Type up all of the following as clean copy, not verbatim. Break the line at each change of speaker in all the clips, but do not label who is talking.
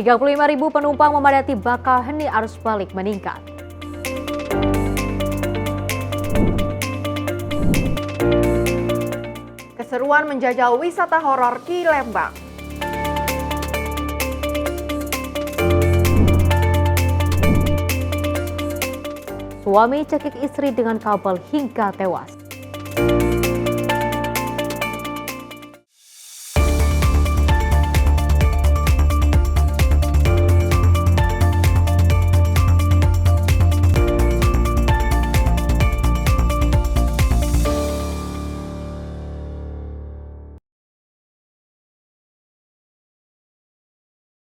35.000 penumpang memadati Bakauheni, arus balik meningkat.
Keseruan menjajal wisata horor di Lembang.
Suami cekik istri dengan kabel hingga tewas.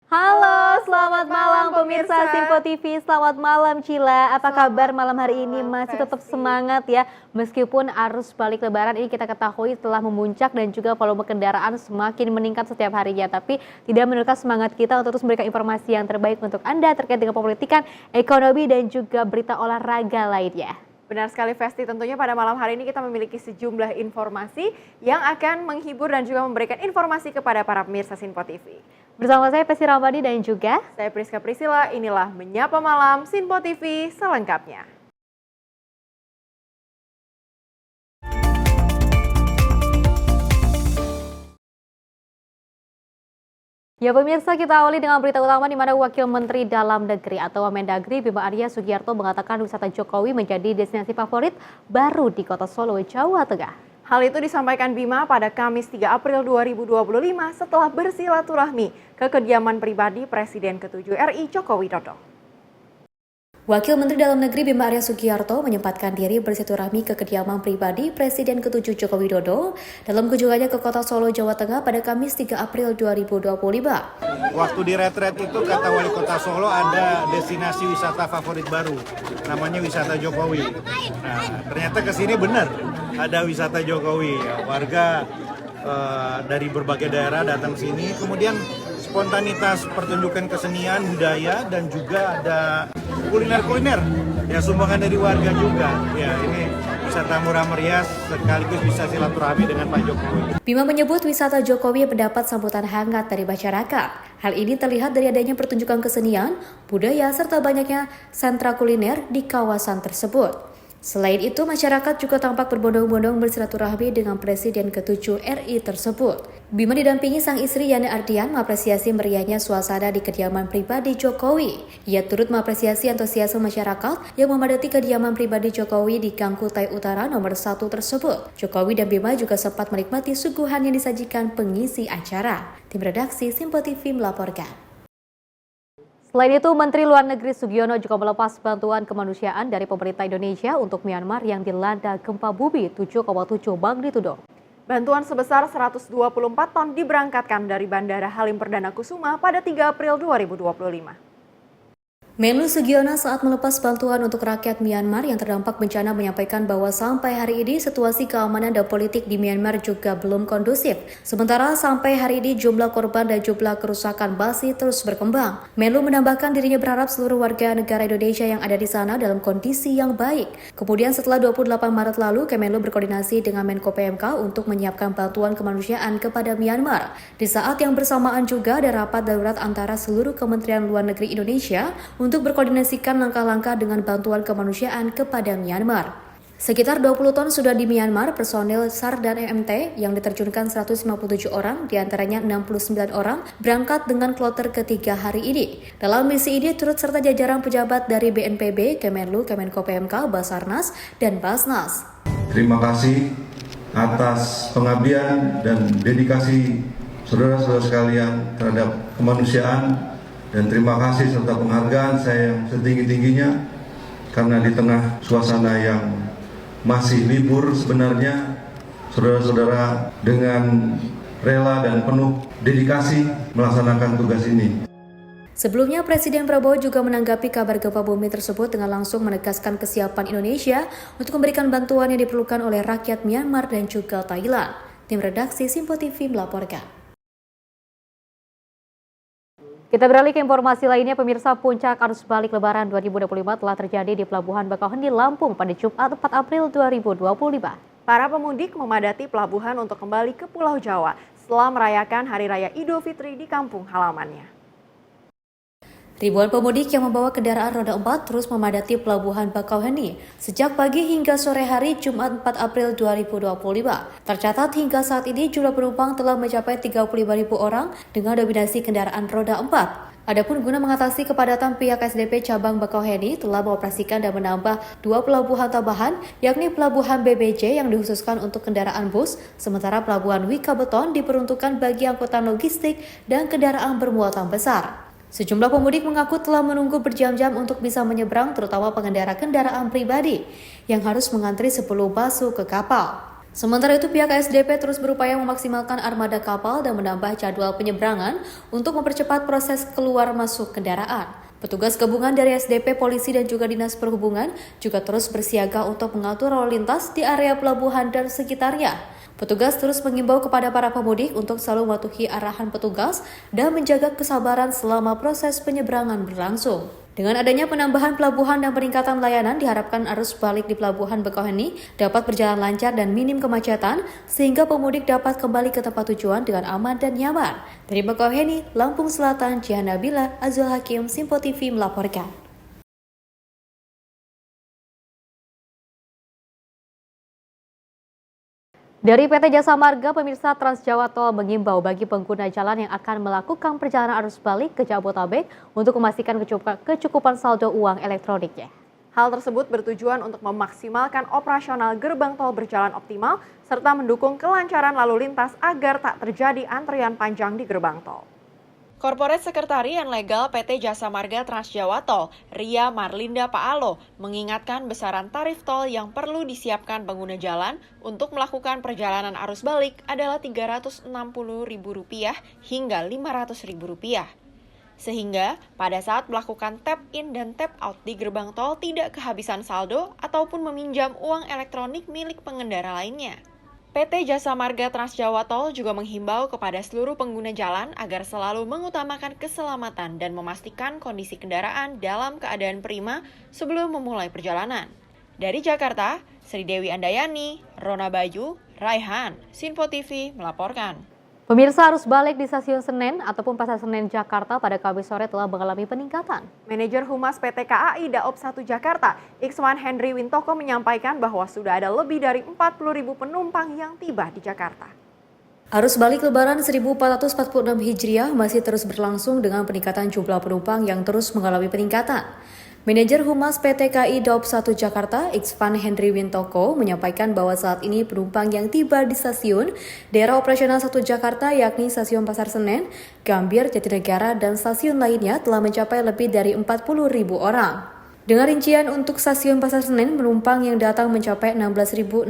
Halo, selamat malam pemirsa Simpo TV. Selamat malam Cila. Apa kabar malam hari ini? Masih tetap semangat ya. Meskipun arus balik lebaran ini kita ketahui telah memuncak dan juga volume kendaraan semakin meningkat setiap harinya. Tapi tidak menurunkan semangat kita untuk terus memberikan informasi yang terbaik untuk Anda terkait dengan politikan, ekonomi dan juga berita olahraga lainnya.
Benar sekali Festi, tentunya pada malam hari ini kita memiliki sejumlah informasi yang akan menghibur dan juga memberikan informasi kepada para pemirsa Simpo TV.
Bersama saya Festi Ramadhani dan juga
saya Priska Priscilla, inilah Menyapa Malam Simpo TV selengkapnya.
Ya pemirsa, kita awali dengan berita utama di mana Wakil Menteri Dalam Negeri atau Mendagri Bima Arya Sugiarto mengatakan wisata Jokowi menjadi destinasi favorit baru di Kota Solo, Jawa Tengah.
Hal itu disampaikan Bima pada Kamis 3 April 2025 setelah bersilaturahmi ke kediaman pribadi Presiden ke-7 RI Joko Widodo.
Wakil Menteri Dalam Negeri Bima Arya Sugiarto menyempatkan diri bersilaturahmi ke kediaman pribadi Presiden ke-7 Joko Widodo dalam kunjungannya ke Kota Solo, Jawa Tengah pada Kamis 3 April 2025.
Waktu di retret itu kata Wali Kota Solo ada destinasi wisata favorit baru, namanya wisata Jokowi. Nah, ternyata kesini benar ada wisata Jokowi. Warga dari berbagai daerah datang sini, kemudian spontanitas pertunjukan kesenian, budaya, dan juga ada kuliner-kuliner ya, sumbangan dari warga juga. Ya, ini wisata murah meriah sekaligus bisa silaturahmi dengan Pak Jokowi.
Bima menyebut wisata Jokowi mendapat sambutan hangat dari masyarakat. Hal ini terlihat dari adanya pertunjukan kesenian, budaya, serta banyaknya sentra kuliner di kawasan tersebut. Selain itu, masyarakat juga tampak berbondong-bondong bersilaturahmi dengan Presiden ke-7 RI tersebut. Bima didampingi sang istri Yani Ardian mengapresiasi meriahnya suasana di kediaman pribadi Jokowi. Ia turut mengapresiasi antusiasme masyarakat yang memadati kediaman pribadi Jokowi di Gang Kutai Utara nomor 1 tersebut. Jokowi dan Bima juga sempat menikmati suguhan yang disajikan pengisi acara. Tim redaksi Simpo TV melaporkan. Selain itu, Menteri Luar Negeri Sugiono juga melepas bantuan kemanusiaan dari pemerintah Indonesia untuk Myanmar yang dilanda gempa bumi 7,7 magnitudo.
Bantuan sebesar 124 ton diberangkatkan dari Bandara Halim Perdana Kusuma pada 3 April 2025.
Menlu Sugiono saat melepas bantuan untuk rakyat Myanmar yang terdampak bencana menyampaikan bahwa sampai hari ini situasi keamanan dan politik di Myanmar juga belum kondusif. Sementara sampai hari ini jumlah korban dan jumlah kerusakan masih terus berkembang. Menlu menambahkan dirinya berharap seluruh warga negara Indonesia yang ada di sana dalam kondisi yang baik. Kemudian setelah 28 Maret lalu, Kemenlu berkoordinasi dengan Menko PMK untuk menyiapkan bantuan kemanusiaan kepada Myanmar. Di saat yang bersamaan juga ada rapat darurat antara seluruh Kementerian Luar Negeri Indonesia untuk berkoordinasikan langkah-langkah dengan bantuan kemanusiaan kepada Myanmar. Sekitar 20 ton sudah di Myanmar, personil SAR dan EMT yang diterjunkan 157 orang, diantaranya 69 orang, berangkat dengan kloter ketiga hari ini. Dalam misi ini turut serta jajaran pejabat dari BNPB, Kemenlu, Kemenko PMK, Basarnas, dan Basnas.
Terima kasih atas pengabdian dan dedikasi saudara-saudara sekalian terhadap kemanusiaan. Dan terima kasih serta penghargaan saya yang setinggi-tingginya karena di tengah suasana yang masih libur sebenarnya, saudara-saudara dengan rela dan penuh dedikasi melaksanakan tugas ini.
Sebelumnya, Presiden Prabowo juga menanggapi kabar gempa bumi tersebut dengan langsung menegaskan kesiapan Indonesia untuk memberikan bantuan yang diperlukan oleh rakyat Myanmar dan juga Thailand. Tim redaksi Simpo TV melaporkan. Kita beralih ke informasi lainnya, pemirsa. Puncak arus balik Lebaran 2025 telah terjadi di Pelabuhan Bakauheni, Lampung pada Jumat 4 April 2025.
Para pemudik memadati pelabuhan untuk kembali ke Pulau Jawa setelah merayakan Hari Raya Idul Fitri di kampung halamannya.
Ribuan pemudik yang membawa kendaraan roda 4 terus memadati Pelabuhan Bakauheni sejak pagi hingga sore hari Jumat 4 April 2025. Tercatat hingga saat ini jumlah penumpang telah mencapai 35.000 orang dengan dominasi kendaraan roda 4. Adapun guna mengatasi kepadatan, pihak SDP cabang Bakauheni telah mengoperasikan dan menambah 2 pelabuhan tambahan, yakni Pelabuhan BBC yang dikhususkan untuk kendaraan bus, sementara Pelabuhan Wika Beton diperuntukkan bagi angkutan logistik dan kendaraan bermuatan besar. Sejumlah pemudik mengaku telah menunggu berjam-jam untuk bisa menyeberang, terutama pengendara kendaraan pribadi yang harus mengantri sebelum masuk ke kapal. Sementara itu, pihak SDP terus berupaya memaksimalkan armada kapal dan menambah jadwal penyeberangan untuk mempercepat proses keluar masuk kendaraan. Petugas gabungan dari SDP, polisi, dan juga Dinas Perhubungan juga terus bersiaga untuk mengatur lalu lintas di area pelabuhan dan sekitarnya. Petugas terus mengimbau kepada para pemudik untuk selalu mematuhi arahan petugas dan menjaga kesabaran selama proses penyeberangan berlangsung. Dengan adanya penambahan pelabuhan dan peningkatan layanan, diharapkan arus balik di Pelabuhan Bakauheni dapat berjalan lancar dan minim kemacetan, sehingga pemudik dapat kembali ke tempat tujuan dengan aman dan nyaman. Dari Bakauheni, Lampung Selatan, Jihan Nabila, Azul Hakim, Simpo TV melaporkan. Dari PT Jasa Marga, pemirsa, Trans Jawa Tol mengimbau bagi pengguna jalan yang akan melakukan perjalanan arus balik ke Jabodetabek untuk memastikan kecukupan saldo uang elektroniknya.
Hal tersebut bertujuan untuk memaksimalkan operasional gerbang tol berjalan optimal serta mendukung kelancaran lalu lintas agar tak terjadi antrian panjang di gerbang tol. Korporat Sekretariat Legal PT Jasa Marga Trans Jawa Tol, Ria Marlinda Paalo, mengingatkan besaran tarif tol yang perlu disiapkan pengguna jalan untuk melakukan perjalanan arus balik adalah Rp360.000 hingga Rp500.000. Sehingga pada saat melakukan tap in dan tap out di gerbang tol tidak kehabisan saldo ataupun meminjam uang elektronik milik pengendara lainnya. PT Jasa Marga Trans Jawa Tol juga menghimbau kepada seluruh pengguna jalan agar selalu mengutamakan keselamatan dan memastikan kondisi kendaraan dalam keadaan prima sebelum memulai perjalanan. Dari Jakarta, Sri Dewi Andayani, Rona Bayu, Raihan, Simpo TV melaporkan.
Pemirsa, arus balik di Stasiun Senen ataupun Pasar Senen Jakarta pada Kamis sore telah mengalami peningkatan.
Manajer Humas PT KAI Daop 1 Jakarta, Ikswan Henry Wintoko menyampaikan bahwa sudah ada lebih dari 40.000 penumpang yang tiba di Jakarta.
Arus balik Lebaran 1446 Hijriah masih terus berlangsung dengan peningkatan jumlah penumpang yang terus mengalami peningkatan. Manajer Humas PT KAI Daop 1 Jakarta, Ikswan Henry Wintoko, menyampaikan bahwa saat ini penumpang yang tiba di stasiun daerah operasional 1 Jakarta, yakni Stasiun Pasar Senen, Gambir, Jatinegara, dan stasiun lainnya telah mencapai lebih dari 40.000 orang. Dengan rincian untuk Stasiun Pasar Senen, penumpang yang datang mencapai 16.694,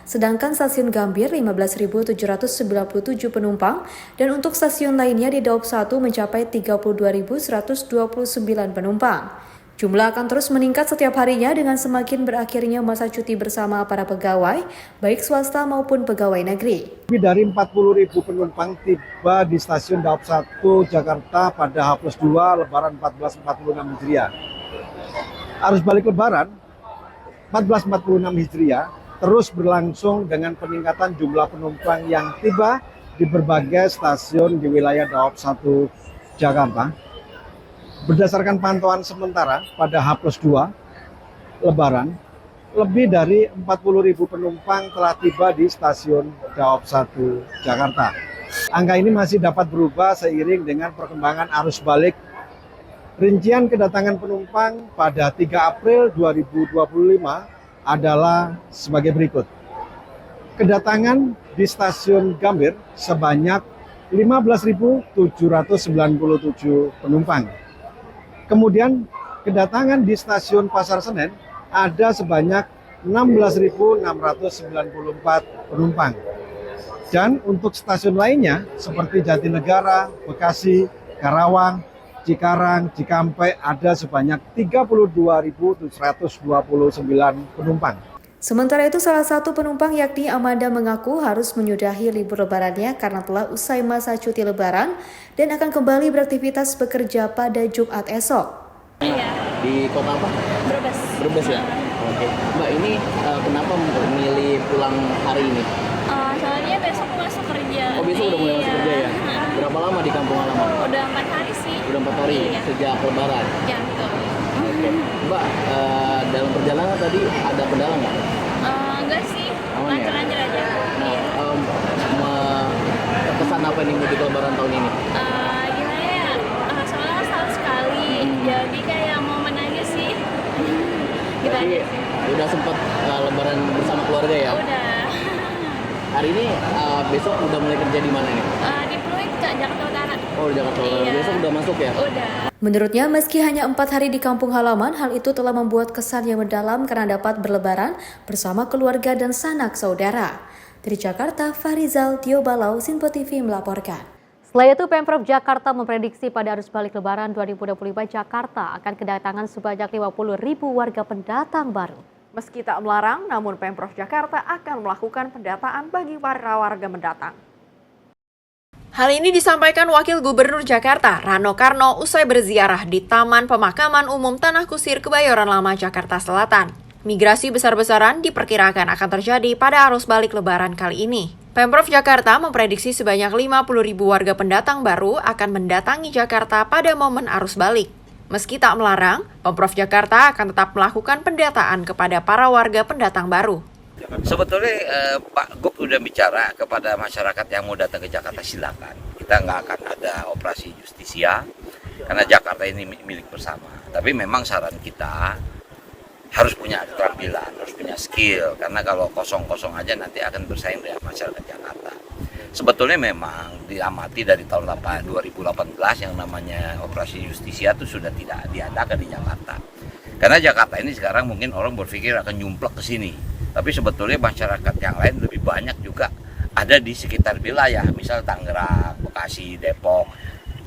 sedangkan Stasiun Gambir 15.797 penumpang, dan untuk stasiun lainnya di Daop 1 mencapai 32.129 penumpang. Jumlah akan terus meningkat setiap harinya dengan semakin berakhirnya masa cuti bersama para pegawai, baik swasta maupun pegawai negeri.
Lebih dari 40.000 penumpang tiba di Stasiun Daop 1 Jakarta pada H+2 Lebaran 1446 Hijriah. Arus balik Lebaran 1446 Hijriah terus berlangsung dengan peningkatan jumlah penumpang yang tiba di berbagai stasiun di wilayah Daop 1 Jakarta. Berdasarkan pantauan sementara pada H+2 Lebaran, lebih dari 40.000 penumpang telah tiba di Stasiun Daop 1 Jakarta. Angka ini masih dapat berubah seiring dengan perkembangan arus balik. Rincian kedatangan penumpang pada 3 April 2025 adalah sebagai berikut. Kedatangan di Stasiun Gambir sebanyak 15.797 penumpang. Kemudian kedatangan di Stasiun Pasar Senen ada sebanyak 16.694 penumpang. Dan untuk stasiun lainnya seperti Jatinegara, Bekasi, Karawang, Cikarang, Cikampek ada sebanyak 32.729 penumpang.
Sementara itu, salah satu penumpang yakni Amanda mengaku harus menyudahi libur lebarannya karena telah usai masa cuti lebaran dan akan kembali beraktivitas bekerja pada Jumat esok.
Iya.
Di kota apa?
Brebes.
Brebes ya? Oke. Mbak, ini kenapa memilih pulang hari ini?
Soalnya besok masuk kerja.
Oh, besok udah mulai masuk kerja ya? berapa lama di kampung halaman?
Udah 4 hari sih.
Udah 4 hari
Iya.
sejak Lebaran.
Ya, betul.
Oke. Mbak, dalam perjalanan tadi ada kendala nggak?
Enggak sih,
Aman ya?
lancar-lancar aja. Iya.
Kesan apa nih mudik Lebaran tahun ini?
Gimana ya, soalnya kan setahun sekali, jadi kayak momen aja sih. Gitu
Jadi
aja sih.
udah sempat Lebaran bersama keluarga ya?
Udah.
Hari ini besok udah mulai kerja di mana nih?
Di Pluit, Kak, Jakarta Utara.
Oh, di Jakarta Utara.
Iya.
Besok udah masuk ya?
Udah.
Menurutnya, meski hanya 4 hari di kampung halaman, hal itu telah membuat kesan yang mendalam karena dapat berlebaran bersama keluarga dan sanak saudara. Dari Jakarta, Farizal Tiobalau, Sinpo TV melaporkan. Selain itu, Pemprov Jakarta memprediksi pada arus balik Lebaran 2025 Jakarta akan kedatangan sebanyak 50.000 warga pendatang baru.
Meski tak melarang, namun Pemprov Jakarta akan melakukan pendataan bagi para warga mendatang. Hal ini disampaikan Wakil Gubernur Jakarta, Rano Karno, usai berziarah di Taman Pemakaman Umum Tanah Kusir, Kebayoran Lama, Jakarta Selatan. Migrasi besar-besaran diperkirakan akan terjadi pada arus balik Lebaran kali ini. Pemprov Jakarta memprediksi sebanyak 50.000 warga pendatang baru akan mendatangi Jakarta pada momen arus balik. Meski tak melarang, Pemprov Jakarta akan tetap melakukan pendataan kepada para warga pendatang baru.
Sebetulnya Pak Gub udah bicara kepada masyarakat yang mau datang ke Jakarta, silakan. Kita nggak akan ada operasi justisia karena Jakarta ini milik bersama. Tapi memang saran kita harus punya keterampilan, harus punya skill. Karena kalau kosong-kosong aja nanti akan bersaing dengan masyarakat Jakarta. Sebetulnya memang diamati dari tahun 2018 yang namanya operasi justisia itu sudah tidak diadakan di Jakarta. Karena Jakarta ini sekarang mungkin orang berpikir akan nyumplek ke sini. Tapi sebetulnya masyarakat yang lain lebih banyak juga ada di sekitar wilayah, misal Tangerang, Bekasi, Depok.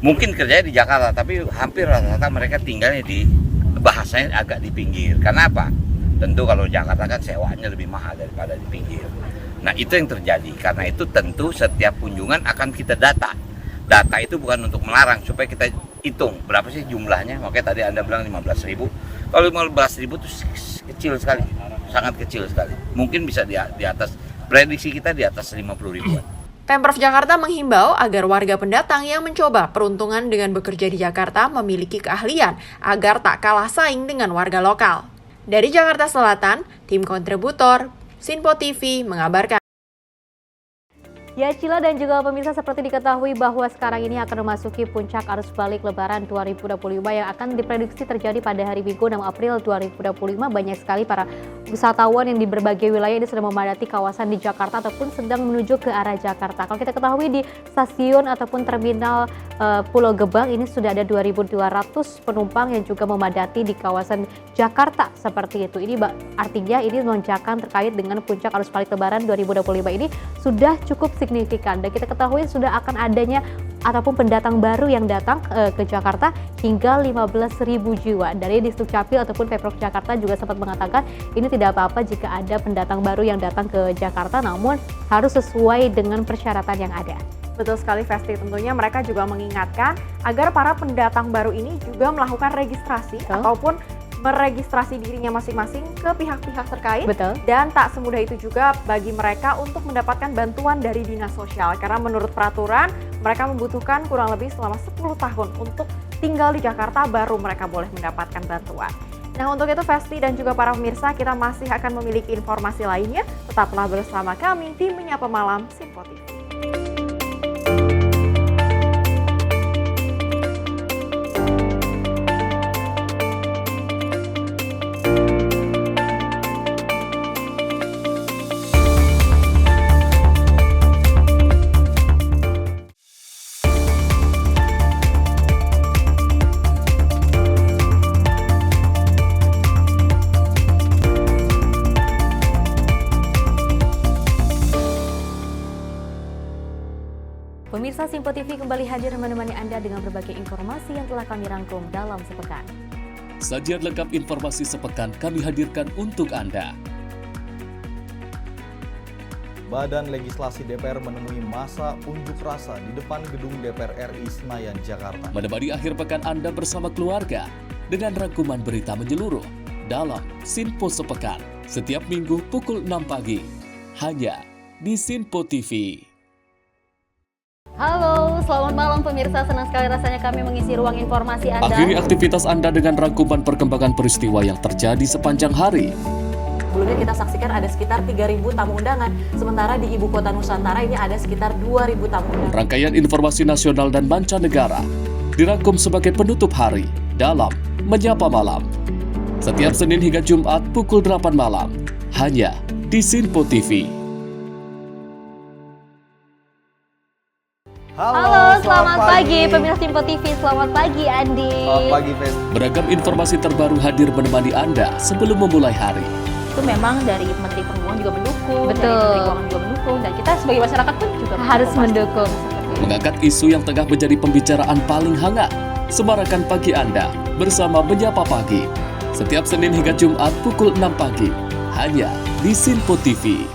Mungkin kerjanya di Jakarta, tapi hampir rata-rata mereka tinggalnya di bahasanya agak di pinggir. Karena apa? Tentu kalau Jakarta kan sewanya lebih mahal daripada di pinggir. Nah itu yang terjadi, karena itu tentu setiap kunjungan akan kita data. Data itu bukan untuk melarang, supaya kita hitung berapa sih jumlahnya. Makanya tadi Anda bilang 15.000. Kalau 15.000 itu kecil sekali. Sangat kecil sekali. Mungkin bisa di atas, prediksi kita di atas 50.000-an.
Pemprov Jakarta menghimbau agar warga pendatang yang mencoba peruntungan dengan bekerja di Jakarta memiliki keahlian agar tak kalah saing dengan warga lokal. Dari Jakarta Selatan, tim kontributor Sinpo TV mengabarkan.
Ya, Cila dan juga pemirsa, seperti diketahui bahwa sekarang ini akan memasuki puncak arus balik Lebaran 2025 yang akan diprediksi terjadi pada hari Minggu 6 April 2025. Banyak sekali para wisatawan yang di berbagai wilayah ini sedang memadati kawasan di Jakarta ataupun sedang menuju ke arah Jakarta. Kalau kita ketahui di stasiun ataupun terminal Pulau Gebang ini sudah ada 2.200 penumpang yang juga memadati di kawasan Jakarta seperti itu. Ini artinya ini lonjakan terkait dengan puncak arus balik Lebaran 2025 ini sudah cukup signifikan, dan kita ketahui sudah akan adanya ataupun pendatang baru yang datang ke Jakarta hingga 15.000 jiwa. Dari Disduk Capil ataupun Pemprov Jakarta juga sempat mengatakan ini tidak apa-apa jika ada pendatang baru yang datang ke Jakarta, namun harus sesuai dengan persyaratan yang ada.
Betul sekali, Festi. Tentunya mereka juga mengingatkan agar para pendatang baru ini juga melakukan registrasi ataupun meregistrasi dirinya masing-masing ke pihak-pihak terkait.
Betul.
Dan tak semudah itu juga bagi mereka untuk mendapatkan bantuan dari Dinas Sosial. Karena menurut peraturan, mereka membutuhkan kurang lebih selama 10 tahun untuk tinggal di Jakarta baru mereka boleh mendapatkan bantuan. Nah, untuk itu Festi dan juga para pemirsa, kita masih akan memiliki informasi lainnya. Tetaplah bersama kami di Menyapa Malam Sinpo TV.
Pemirsa, Sinpo TV kembali hadir menemani Anda dengan berbagai informasi yang telah kami rangkum dalam sepekan.
Sajian lengkap informasi sepekan kami hadirkan untuk Anda.
Badan Legislasi DPR menemui masa unjuk rasa di depan gedung DPR RI Senayan, Jakarta.
Menemani akhir pekan Anda bersama keluarga dengan rangkuman berita menyeluruh dalam Sinpo Sepekan setiap minggu pukul 6 pagi hanya di Sinpo TV.
Halo, selamat malam pemirsa. Senang sekali rasanya kami mengisi ruang informasi Anda.
Akhiri aktivitas Anda dengan rangkuman perkembangan peristiwa yang terjadi sepanjang hari.
Sebelumnya kita saksikan ada sekitar 3.000 tamu undangan, sementara di Ibu Kota Nusantara ini ada sekitar 2.000 tamu undangan.
Rangkaian informasi nasional dan mancanegara dirangkum sebagai penutup hari dalam Menyapa Malam. Setiap Senin hingga Jumat pukul 8 malam, hanya di Sinpo TV.
Halo, selamat pagi pemirsa Sinpo TV. Selamat pagi Andi.
Selamat pagi, Fen.
Beragam informasi terbaru hadir menemani Anda sebelum memulai hari.
Itu memang dari Menteri Perhubungan juga mendukung,
Betul.
dari Menteri Keuangan juga mendukung, dan kita sebagai masyarakat pun juga
Harus mendukung.
Mengangkat isu yang tengah menjadi pembicaraan paling hangat. Semarakan pagi Anda bersama Menyapa Pagi. Setiap Senin hingga Jumat pukul 6 pagi, hanya di Sinpo TV.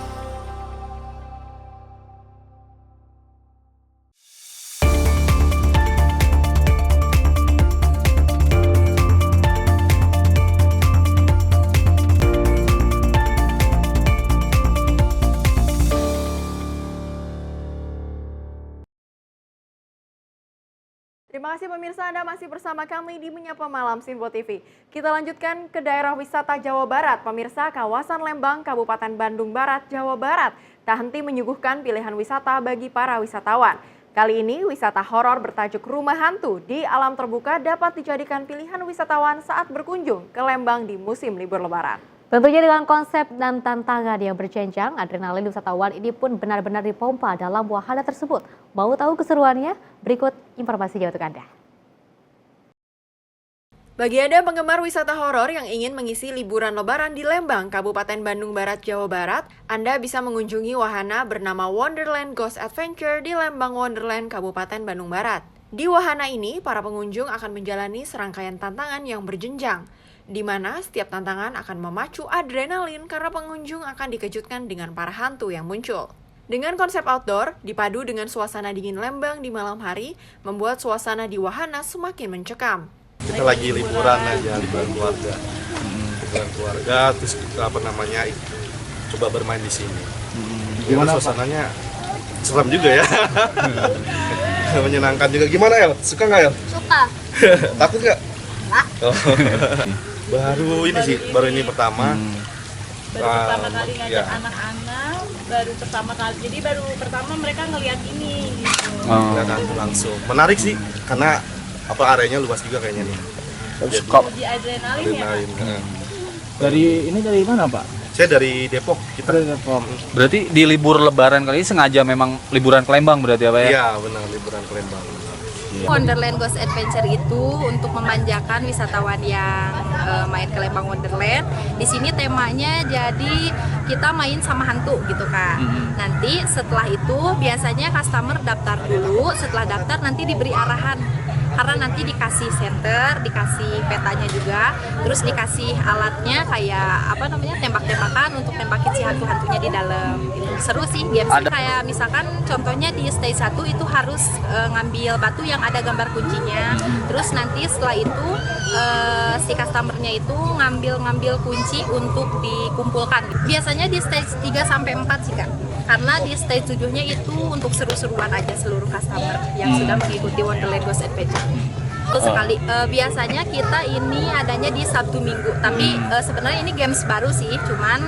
Terima kasih pemirsa, Anda masih bersama kami di Menyapa Malam Sinpo TV. Kita lanjutkan ke daerah wisata Jawa Barat. Pemirsa, kawasan Lembang, Kabupaten Bandung Barat, Jawa Barat tak henti menyuguhkan pilihan wisata bagi para wisatawan. Kali ini wisata horor bertajuk Rumah Hantu di alam terbuka dapat dijadikan pilihan wisatawan saat berkunjung ke Lembang di musim libur Lebaran.
Tentunya dengan konsep dan tantangan yang berjenjang, adrenalin wisatawan ini pun benar-benar dipompa dalam wahana tersebut. Mau tahu keseruannya? Berikut informasinya untuk Anda.
Bagi Anda penggemar wisata horor yang ingin mengisi liburan Lebaran di Lembang, Kabupaten Bandung Barat, Jawa Barat, Anda bisa mengunjungi wahana bernama Wonderland Ghost Adventure di Lembang Wonderland, Kabupaten Bandung Barat. Di wahana ini, para pengunjung akan menjalani serangkaian tantangan yang berjenjang, di mana setiap tantangan akan memacu adrenalin karena pengunjung akan dikejutkan dengan para hantu yang muncul. Dengan konsep outdoor, dipadu dengan suasana dingin Lembang di malam hari, membuat suasana di wahana semakin mencekam.
Kita lagi liburan aja, liburan keluarga, terus kita coba bermain di sini. Gimana suasananya? Seram juga ya. Menyenangkan juga. Gimana El? Suka nggak El?
Suka.
Takut nggak? Enggak. Oh. baru ini pertama.
Baru pertama kali ngajak anak-anak, jadi baru pertama mereka ngeliat ini gitu.
Lihat langsung. Menarik sih, karena areanya luas juga kayaknya nih.
Uji adrenalin ya Pak?
Dari mana Pak?
Saya dari Depok. Kita
dari Depok. Berarti di libur Lebaran kali ini sengaja memang liburan ke Lembang berarti ya Pak ya?
Iya benar, liburan ke Lembang.
Wonderland Ghost Adventure itu untuk memanjakan wisatawan yang main ke Lembang Wonderland. Di sini temanya jadi kita main sama hantu gitu Kak. Nanti setelah itu biasanya customer daftar dulu, setelah daftar nanti diberi arahan. Karena nanti dikasih center, dikasih petanya juga, terus dikasih alatnya kayak tembak-tembakan untuk tembakin si hantu-hantunya di dalam gitu. Seru sih, gamesnya kayak misalkan contohnya di stage 1 itu harus ngambil batu yang ada gambar kuncinya. Terus nanti setelah itu si customernya itu ngambil kunci untuk dikumpulkan. Biasanya di stage 3 sampai 4 sih Kak. Karena di stage 7-nya itu untuk seru-seruan aja seluruh customer yang sudah mengikuti Wonderland Ghost Adventure. Sekali biasanya kita ini adanya di Sabtu Minggu, tapi sebenarnya ini games baru sih, cuman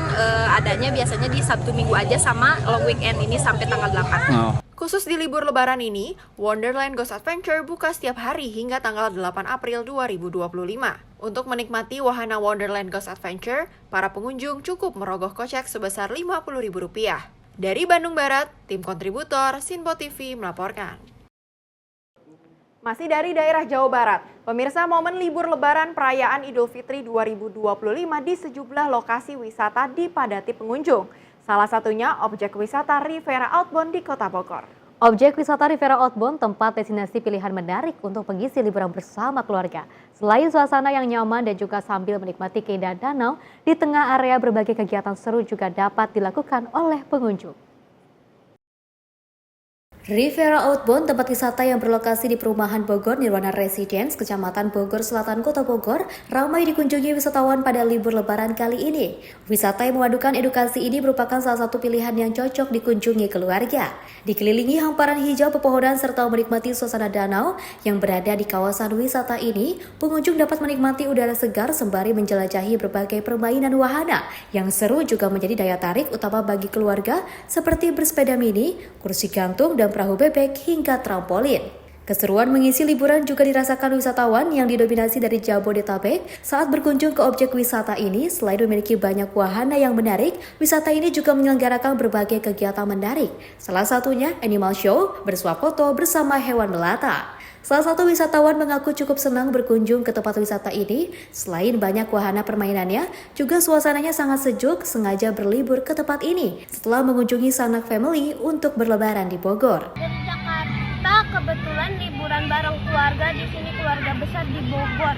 adanya biasanya di Sabtu Minggu aja sama long weekend ini sampai tanggal 8.
Khusus di libur Lebaran ini, Wonderland Ghost Adventure buka setiap hari hingga tanggal 8 April 2025. Untuk menikmati wahana Wonderland Ghost Adventure, para pengunjung cukup merogoh kocek sebesar Rp50.000. Dari Bandung Barat, tim kontributor Sinpo TV melaporkan. Masih dari daerah Jawa Barat, pemirsa momen libur Lebaran perayaan Idul Fitri 2025 di sejumlah lokasi wisata dipadati pengunjung. Salah satunya objek wisata Riviera Outbound di Kota Bogor.
Objek wisata Riviera Outbound tempat destinasi pilihan menarik untuk mengisi liburan bersama keluarga. Selain suasana yang nyaman dan juga sambil menikmati keindahan danau, di tengah area berbagai kegiatan seru juga dapat dilakukan oleh pengunjung. Riviera Outbound, tempat wisata yang berlokasi di perumahan Bogor Nirwana Residence, Kecamatan Bogor Selatan, Kota Bogor, ramai dikunjungi wisatawan pada libur lebaran kali ini. Wisata yang memadukan edukasi ini merupakan salah satu pilihan yang cocok dikunjungi keluarga. Dikelilingi hamparan hijau pepohonan serta menikmati suasana danau yang berada di kawasan wisata ini, pengunjung dapat menikmati udara segar sembari menjelajahi berbagai permainan wahana yang seru juga menjadi daya tarik utama bagi keluarga seperti bersepeda mini, kursi gantung, dan perahu bebek hingga trampolin. Keseruan mengisi liburan juga dirasakan wisatawan yang didominasi dari Jabodetabek saat berkunjung ke objek wisata ini. Selain memiliki banyak wahana yang menarik, wisata ini juga menyelenggarakan berbagai kegiatan menarik. Salah satunya animal show, bersuah foto bersama hewan melata. Salah satu wisatawan mengaku cukup senang berkunjung ke tempat wisata ini. Selain banyak wahana permainannya, juga suasananya sangat sejuk, sengaja berlibur ke tempat ini setelah mengunjungi sanak family untuk berlebaran di Bogor.
Dari Jakarta, kebetulan liburan bareng keluarga di sini, keluarga besar di Bogor.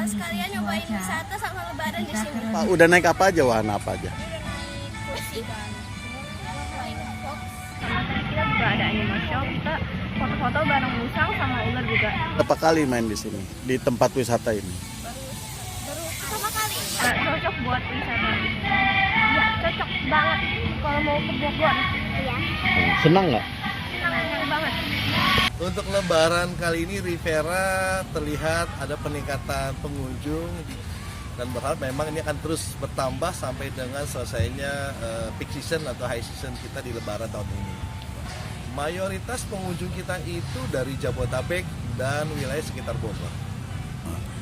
Sekalian nyobain wisata sama lebaran di sini.
Pak, udah naik apa aja, wahana apa aja?
Kursi, Flying Fox.
Sama tadi kita juga ada animal show, kita foto-foto bareng musang sama ular juga.
Berapa kali main di sini, di tempat wisata ini?
Baru pertama kali.
Cocok buat wisata.
Ya, cocok banget kalau mau ke Bogor. Iya.
Senang nggak?
Senang banget.
Untuk lebaran kali ini Riviera terlihat ada peningkatan pengunjung dan berharap memang ini akan terus bertambah sampai dengan selesainya peak season atau high season kita di lebaran tahun ini. Mayoritas pengunjung kita itu dari Jabodetabek dan wilayah sekitar Bogor.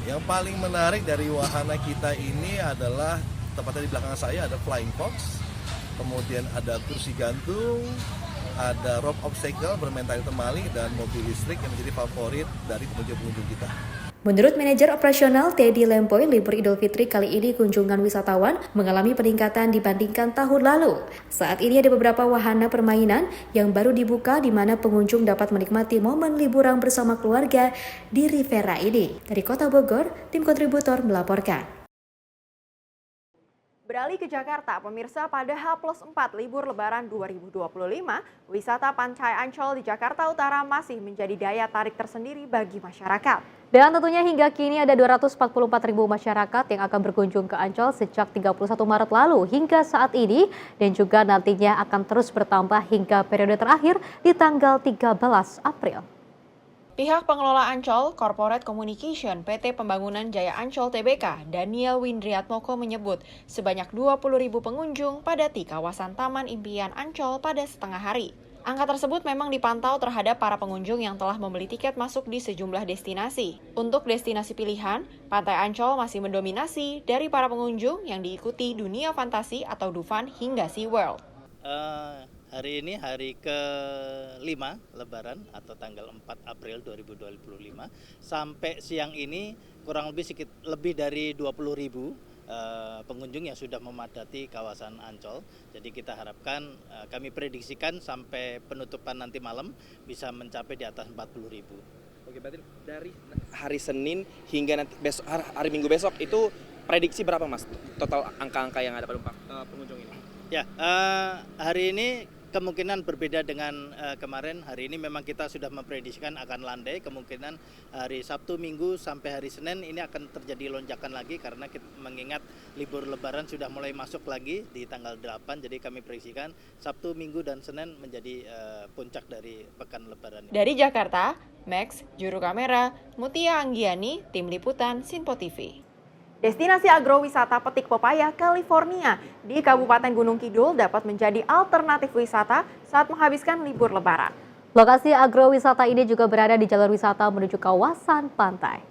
Yang paling menarik dari wahana kita ini adalah tepatnya di belakang saya ada Flying Fox, kemudian ada kursi gantung, ada rope obstacle bermain tali temali, dan mobil listrik yang menjadi favorit dari pengunjung-pengunjung kita.
Menurut manajer operasional Teddy Lempoy, libur Idul Fitri kali ini kunjungan wisatawan mengalami peningkatan dibandingkan tahun lalu. Saat ini ada beberapa wahana permainan yang baru dibuka di mana pengunjung dapat menikmati momen liburan bersama keluarga di Riviera ini. Dari Kota Bogor, tim kontributor melaporkan.
Beralih ke Jakarta, pemirsa, pada H+4 libur lebaran 2025, wisata Pantai Ancol di Jakarta Utara masih menjadi daya tarik tersendiri bagi masyarakat. Dan tentunya hingga kini ada 244.000 masyarakat yang akan berkunjung ke Ancol sejak 31 Maret lalu hingga saat ini, dan juga nantinya akan terus bertambah hingga periode terakhir di tanggal 13 April. Pihak pengelola Ancol, Corporate Communication PT Pembangunan Jaya Ancol Tbk, Daniel Windriatmoko menyebut sebanyak 20.000 pengunjung padati kawasan Taman Impian Ancol pada setengah hari. Angka tersebut memang dipantau terhadap para pengunjung yang telah membeli tiket masuk di sejumlah destinasi. Untuk destinasi pilihan, Pantai Ancol masih mendominasi dari para pengunjung yang diikuti dunia fantasi atau Dufan hingga SeaWorld.
Hari ini hari ke-5 Lebaran atau tanggal 4 April 2025. Sampai siang ini kurang lebih dari 20.000 pengunjung yang sudah memadati kawasan Ancol. Jadi kita harapkan, kami prediksikan sampai penutupan nanti malam bisa mencapai di atas 40.000.
Oke, berarti dari hari Senin hingga nanti besok, hari Minggu besok itu prediksi berapa, Mas? Total angka-angka yang ada pada pengunjung ini?
Ya, hari ini kemungkinan berbeda dengan kemarin. Hari ini memang kita sudah memprediksikan akan landai. Kemungkinan hari Sabtu, Minggu sampai hari Senin ini akan terjadi lonjakan lagi karena kita mengingat libur Lebaran sudah mulai masuk lagi di tanggal 8. Jadi kami prediksikan Sabtu, Minggu dan Senin menjadi puncak dari pekan Lebaran.
Dari Jakarta, Max, juru kamera, Mutia Anggiani, tim liputan Sinpo TV. Destinasi agrowisata Petik Pepaya, California di Kabupaten Gunung Kidul dapat menjadi alternatif wisata saat menghabiskan libur lebaran. Lokasi agrowisata ini juga berada di jalur wisata menuju kawasan pantai.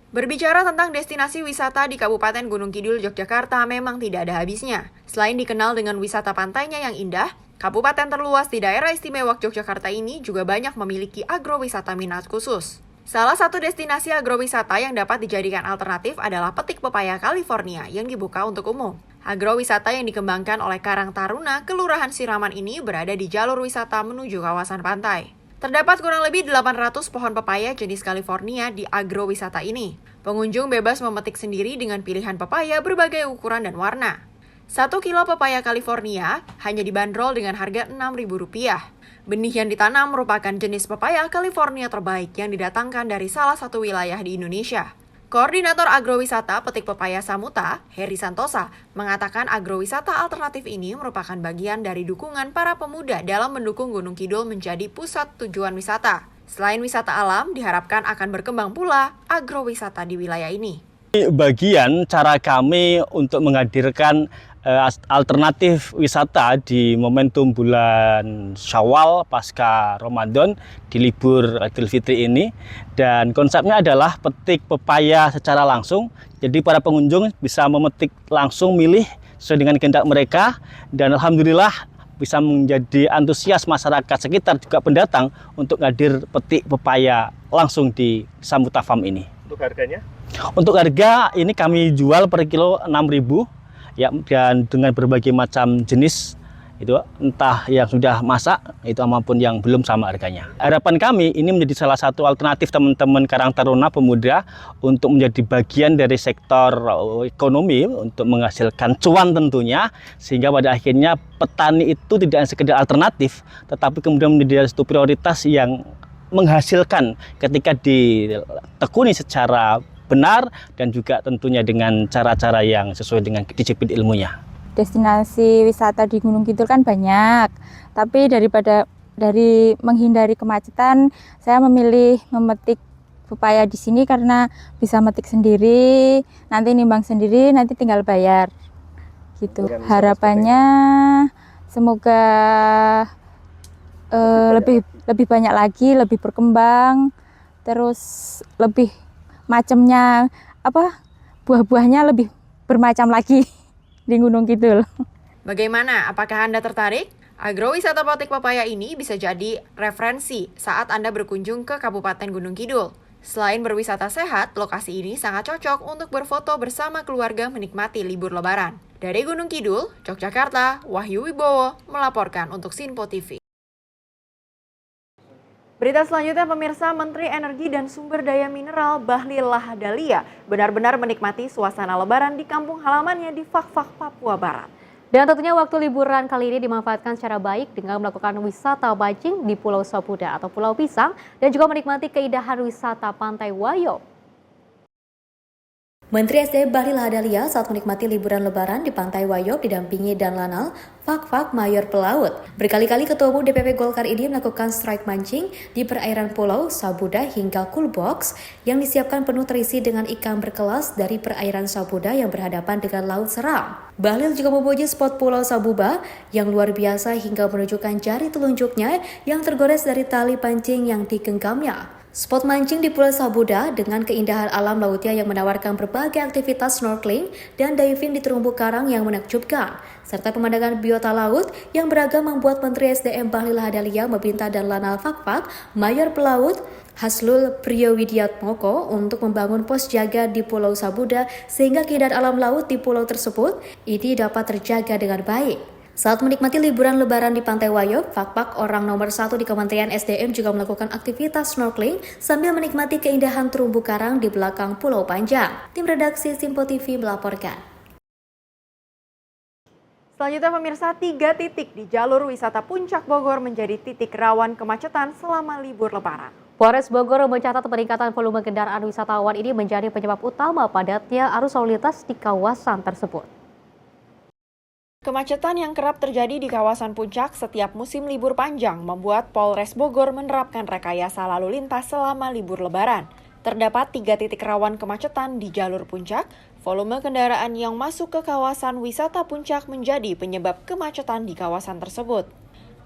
Berbicara tentang destinasi wisata di Kabupaten Gunung Kidul, Yogyakarta memang tidak ada habisnya. Selain dikenal dengan wisata pantainya yang indah, kabupaten terluas di daerah istimewa Yogyakarta ini juga banyak memiliki agrowisata minat khusus. Salah satu destinasi agrowisata yang dapat dijadikan alternatif adalah Petik Pepaya, California yang dibuka untuk umum. Agrowisata yang dikembangkan oleh Karang Taruna, Kelurahan Siraman ini berada di jalur wisata menuju kawasan pantai. Terdapat kurang lebih 800 pohon pepaya jenis California di agrowisata ini. Pengunjung bebas memetik sendiri dengan pilihan pepaya berbagai ukuran dan warna. 1 kilo pepaya California hanya dibanderol dengan harga Rp6.000. Benih yang ditanam merupakan jenis pepaya California terbaik yang didatangkan dari salah satu wilayah di Indonesia. Koordinator Agrowisata Petik Pepaya Samuta, Heri Santosa, mengatakan agrowisata alternatif ini merupakan bagian dari dukungan para pemuda dalam mendukung Gunung Kidul menjadi pusat tujuan wisata. Selain wisata alam, diharapkan akan berkembang pula agrowisata di wilayah ini.
Bagian cara kami untuk menghadirkan alternatif wisata di momentum bulan Syawal pasca Ramadan di libur Idul Fitri ini, dan konsepnya adalah petik pepaya secara langsung. Jadi para pengunjung bisa memetik langsung, milih sesuai dengan kehendak mereka, dan alhamdulillah bisa menjadi antusias masyarakat sekitar juga pendatang untuk hadir petik pepaya langsung di Samuta Farm ini.
Untuk harganya?
Untuk harga ini kami jual per kilo 6.000 ya, dan dengan berbagai macam jenis itu, entah yang sudah masak itu maupun yang belum, sama harganya. Harapan kami ini menjadi salah satu alternatif teman-teman Karang Taruna pemuda untuk menjadi bagian dari sektor ekonomi untuk menghasilkan cuan tentunya, sehingga pada akhirnya petani itu tidak sekedar alternatif tetapi kemudian menjadi satu prioritas yang menghasilkan ketika ditekuni secara benar dan juga tentunya dengan cara-cara yang sesuai dengan disiplin ilmunya.
Destinasi wisata di Gunung Kidul kan banyak, tapi dari menghindari kemacetan, saya memilih memetik pepaya di sini karena bisa metik sendiri, nanti nimbang sendiri, nanti tinggal bayar. Gitu. Harapannya semoga lebih banyak lagi, lebih berkembang, terus lebih macamnya buah-buahnya lebih bermacam lagi di Gunung Kidul.
Bagaimana? Apakah Anda tertarik? Agrowisata petik pepaya ini bisa jadi referensi saat Anda berkunjung ke Kabupaten Gunung Kidul. Selain berwisata sehat, lokasi ini sangat cocok untuk berfoto bersama keluarga menikmati libur Lebaran. Dari Gunung Kidul, Yogyakarta, Wahyu Wibowo melaporkan untuk Sinpo TV. Berita selanjutnya, pemirsa, Menteri Energi dan Sumber Daya Mineral Bahlil Lahadalia benar-benar menikmati suasana Lebaran di kampung halamannya di Fak-Fak, Papua Barat.
Dan tentunya waktu liburan kali ini dimanfaatkan secara baik dengan melakukan wisata mancing di Pulau Sabuda atau Pulau Pisang dan juga menikmati keindahan wisata Pantai Wayop. Menteri SDM Bahlil Lahadalia saat menikmati liburan Lebaran di Pantai Wayop didampingi Dan Lanal, Fak-Fak Mayor Pelaut. Berkali-kali Ketua Umum DPP Golkar ini melakukan strike mancing di perairan Pulau Sabuda hingga Coolbox yang disiapkan penuh terisi dengan ikan berkelas dari perairan Sabuda yang berhadapan dengan Laut Seram. Bahlil juga memuji spot Pulau Sabuba yang luar biasa hingga menunjukkan jari telunjuknya yang tergores dari tali pancing yang digenggamnya. Spot mancing di Pulau Sabuda dengan keindahan alam lautnya yang menawarkan berbagai aktivitas snorkeling dan diving di terumbu karang yang menakjubkan, serta pemandangan biota laut yang beragam membuat Menteri SDM Bahlil Lahadalia meminta Dan Lanal Fak-Fak Mayor Pelaut Haslul Priyowidiatmoko untuk membangun pos jaga di Pulau Sabuda sehingga keindahan alam laut di pulau tersebut ini dapat terjaga dengan baik. Saat menikmati liburan Lebaran di Pantai Wayop, Fak-Fak orang nomor 1 di Kementerian SDM juga melakukan aktivitas snorkeling sambil menikmati keindahan terumbu karang di belakang Pulau Panjang. Tim redaksi Sinpo TV melaporkan.
Selanjutnya, pemirsa, 3 titik di jalur wisata Puncak Bogor menjadi titik rawan kemacetan selama libur Lebaran.
Polres Bogor mencatat peningkatan volume kendaraan wisatawan ini menjadi penyebab utama padatnya arus lalu lintas di kawasan tersebut.
Kemacetan yang kerap terjadi di kawasan Puncak setiap musim libur panjang membuat Polres Bogor menerapkan rekayasa lalu lintas selama libur Lebaran. Terdapat 3 titik rawan kemacetan di jalur Puncak. Volume kendaraan yang masuk ke kawasan wisata Puncak menjadi penyebab kemacetan di kawasan tersebut.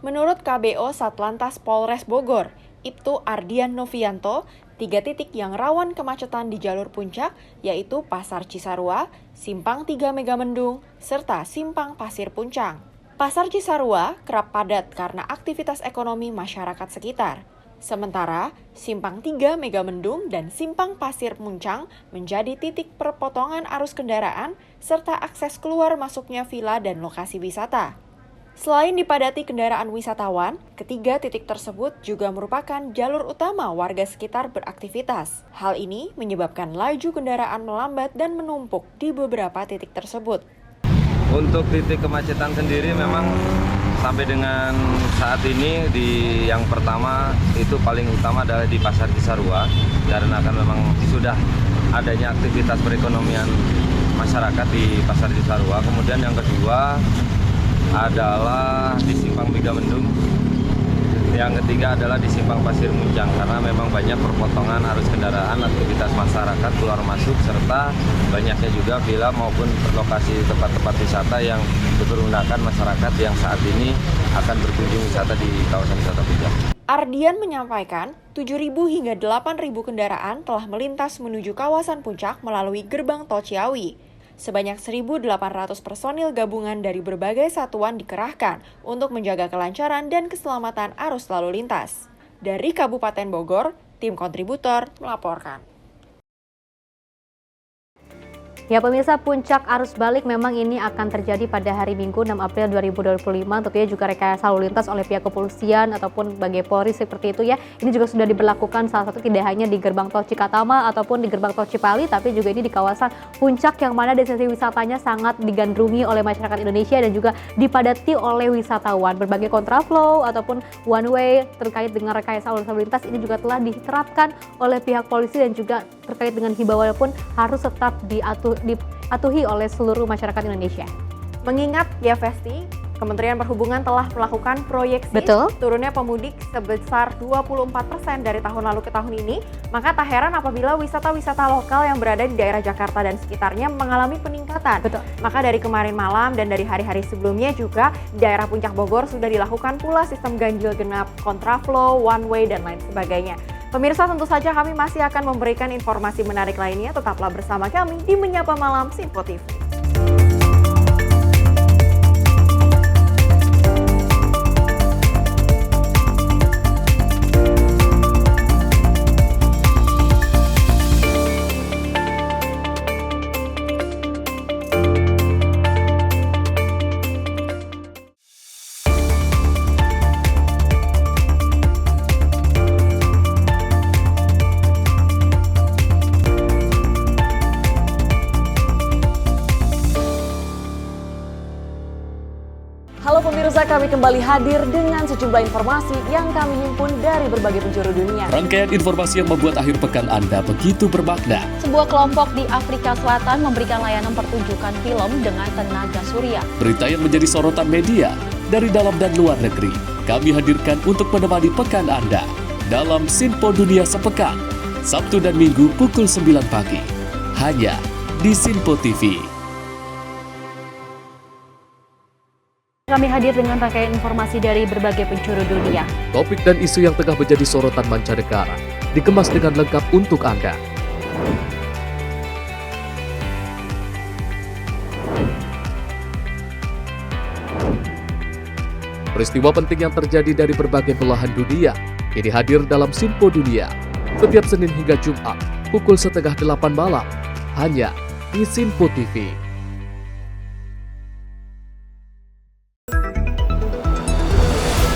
Menurut KBO Satlantas Polres Bogor, Ibtu Ardian Novianto, 3 titik yang rawan kemacetan di jalur Puncak yaitu Pasar Cisarua, Simpang 3 Megamendung, serta Simpang Pasir Puncang. Pasar Cisarua kerap padat karena aktivitas ekonomi masyarakat sekitar. Sementara Simpang 3 Megamendung dan Simpang Pasir Puncang menjadi titik perpotongan arus kendaraan serta akses keluar masuknya villa dan lokasi wisata. Selain dipadati kendaraan wisatawan, ketiga titik tersebut juga merupakan jalur utama warga sekitar beraktivitas. Hal ini menyebabkan laju kendaraan melambat dan menumpuk di beberapa titik tersebut.
Untuk titik kemacetan sendiri memang
Sampai dengan saat ini yang pertama itu paling utama adalah di Pasar Cisarua, karena kan memang sudah adanya aktivitas perekonomian masyarakat di Pasar Cisarua. Kemudian yang kedua adalah di Simpang Megamendung. Yang ketiga adalah di Simpang Pasir Muncang, karena memang banyak perpotongan arus kendaraan, aktivitas masyarakat keluar masuk, serta banyaknya juga villa maupun lokasi tempat-tempat wisata yang dipergunakan masyarakat yang saat ini akan berkunjung wisata di kawasan wisata Puncak.
Ardian menyampaikan 7.000 hingga 8.000 kendaraan telah melintas menuju kawasan Puncak melalui gerbang tol Ciawi. Sebanyak 1.800 personil gabungan dari berbagai satuan dikerahkan untuk menjaga kelancaran dan keselamatan arus lalu lintas. Dari Kabupaten Bogor, tim kontributor melaporkan.
Ya pemirsa, puncak arus balik memang ini akan terjadi pada hari Minggu 6 April 2025. Tentunya juga rekayasa lalu lintas oleh pihak kepolisian ataupun bagi Polri seperti itu ya. Ini juga sudah diberlakukan, salah satu tidak hanya di gerbang tol Cikatama ataupun di gerbang tol Cipali, tapi juga ini di kawasan puncak yang mana destinasi wisatanya sangat digandrungi oleh masyarakat Indonesia dan juga dipadati oleh wisatawan. Berbagai kontraflow ataupun one way terkait dengan rekayasa lalu lintas ini juga telah diterapkan oleh pihak polisi dan juga terkait dengan himbauan pun harus tetap dipatuhi oleh seluruh masyarakat Indonesia.
Mengingat ya Festi, Kementerian Perhubungan telah melakukan proyeksi turunnya pemudik sebesar 24% dari tahun lalu ke tahun ini, maka tak heran apabila wisata-wisata lokal yang berada di daerah Jakarta dan sekitarnya mengalami peningkatan. Maka dari kemarin malam dan dari hari-hari sebelumnya juga di daerah Puncak Bogor sudah dilakukan pula sistem ganjil genap, kontraflow, one way, dan lain sebagainya. Pemirsa, tentu saja kami masih akan memberikan informasi menarik lainnya. Tetaplah bersama kami di Menyapa Malam Sinpo TV.
Halo pemirsa, kami kembali hadir dengan sejumlah informasi yang kami himpun dari berbagai penjuru dunia.
Rangkaian informasi yang membuat akhir pekan Anda begitu bermakna.
Sebuah kelompok di Afrika Selatan memberikan layanan pertunjukan film dengan tenaga surya.
Berita yang menjadi sorotan media dari dalam dan luar negeri, kami hadirkan untuk menemani pekan Anda dalam Sinpo Dunia Sepekan, Sabtu dan Minggu pukul 9 pagi, hanya di Sinpo TV.
Kami hadir dengan rangkaian informasi dari berbagai penjuru dunia.
Topik dan isu yang tengah menjadi sorotan mancanegara dikemas dengan lengkap untuk Anda. Peristiwa penting yang terjadi dari berbagai belahan dunia ini hadir dalam Sinpo Dunia setiap Senin hingga Jumat pukul 7:30 malam hanya di Sinpo TV.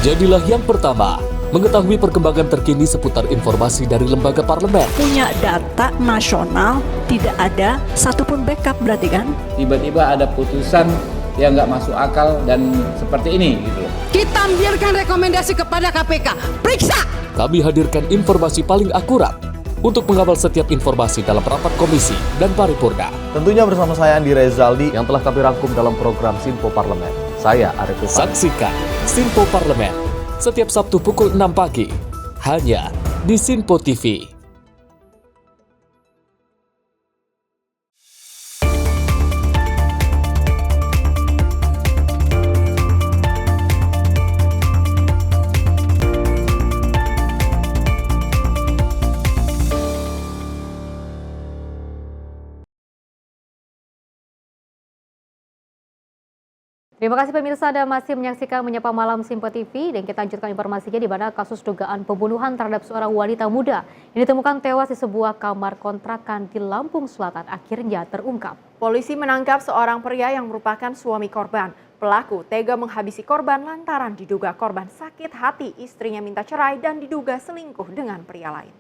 Jadilah yang pertama mengetahui perkembangan terkini seputar informasi dari lembaga parlemen.
Punya data nasional, tidak ada satupun backup berarti kan?
Tiba-tiba ada putusan yang nggak masuk akal dan seperti ini gitu.
Kita ambilkan rekomendasi kepada KPK, periksa!
Kami hadirkan informasi paling akurat untuk mengawal setiap informasi dalam rapat komisi dan paripurna.
Tentunya bersama saya Andi Rezaldi yang telah kami rangkum dalam program Sinpo Parlemen. Saya Arif Rifani.
Saksikan Sinpo Parlemen setiap Sabtu pukul 6 pagi hanya di Sinpo TV.
Terima kasih pemirsa, Anda masih menyaksikan Menyapa Malam Sinpo TV dan kita lanjutkan informasinya di mana kasus dugaan pembunuhan terhadap seorang wanita muda yang ditemukan tewas di sebuah kamar kontrakan di Lampung Selatan akhirnya terungkap.
Polisi menangkap seorang pria yang merupakan suami korban. Pelaku tega menghabisi korban lantaran diduga korban sakit hati istrinya minta cerai dan diduga selingkuh dengan pria lain.